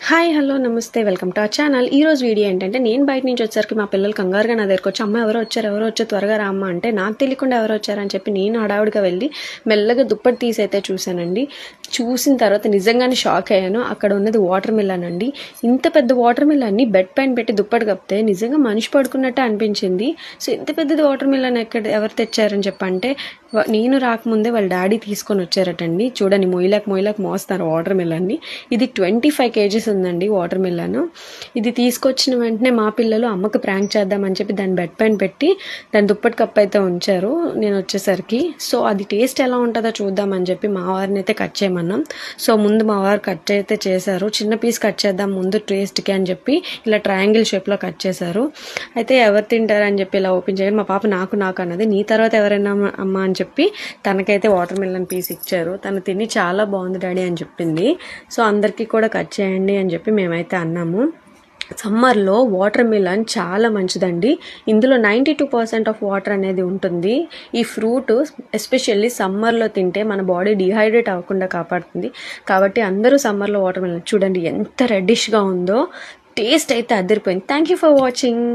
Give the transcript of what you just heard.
Hi hello నమస్తే welcome to our channel. ఈ రోజు వీడియో ఏంటంటే నేను బయట నుంచి వచ్చేసరికి మా పిల్లలు కంగారుగా నా దగ్గరకు వచ్చి అమ్మ ఎవరో వచ్చారు త్వరగా రామ్మ అంటే నాకు తెలియకుండా ఎవరో వచ్చారని చెప్పి నేను హడావుడిగా వెళ్ళి మెల్లగా దుప్పటి తీసైతే చూశానండి. చూసిన తర్వాత నిజంగానే షాక్ అయ్యాను. అక్కడ ఉన్నది వాటర్ మిలన్ అండి. ఇంత పెద్ద వాటర్ మిలన్ని బెడ్ పైన పెట్టి దుప్పటి కప్పితే నిజంగా మనిషి పడుకున్నట్టే అనిపించింది. సో ఇంత పెద్దది వాటర్ మిలన్ ఎవరు తెచ్చారని చెప్పంటే నేను రాకముందే వాళ్ళ డాడీ తీసుకొని వచ్చారటండి. చూడండి మొయ్యలేక మోస్తారు వాటర్ మిలన్ని. ఇది 25 kgs ఉందండి వాటర్ మిలన్. ఇది తీసుకొచ్చిన వెంటనే మా పిల్లలు అమ్మకి ప్రాంక్ చేద్దామని చెప్పి దాన్ని బెడ్ పైన పెట్టి దాని దుప్పటి కప్పు అయితే ఉంచారు నేను వచ్చేసరికి. సో అది టేస్ట్ ఎలా ఉంటుందో చూద్దామని చెప్పి మా వారిని అయితే కట్ చేయమన్నాం. సో ముందు మా వారు కట్ అయితే చేశారు. చిన్న పీస్ కట్ చేద్దాం ముందు టేస్ట్కి అని చెప్పి ఇలా ట్రయాంగిల్ షేప్లో కట్ చేశారు. అయితే ఎవరు తింటారని చెప్పి ఇలా ఓపెన్ చేయడం మా పాప నాకు అన్నది. నీ తర్వాత ఎవరైనా అమ్మ అని చెప్పి తనకైతే వాటర్ మిలన్ పీస్ ఇచ్చారు. తను తిని చాలా బాగుంది డాడీ అని చెప్పింది. సో అందరికీ కూడా కట్ చేయండి అని చెప్పి మేమైతే అన్నాము. సమ్మర్లో వాటర్ మిలన్ చాలా మంచిదండి. ఇందులో 92% ఆఫ్ వాటర్ అనేది ఉంటుంది. ఈ ఫ్రూట్ ఎస్పెషల్లీ సమ్మర్లో తింటే మన బాడీ డిహైడ్రేట్ అవ్వకుండా కాపాడుతుంది. కాబట్టి అందరూ సమ్మర్లో వాటర్ మిలన్ చూడండి ఎంత రెడ్డిష్గా ఉందో. టేస్ట్ అయితే అదిరిపోయింది. Thank you for watching.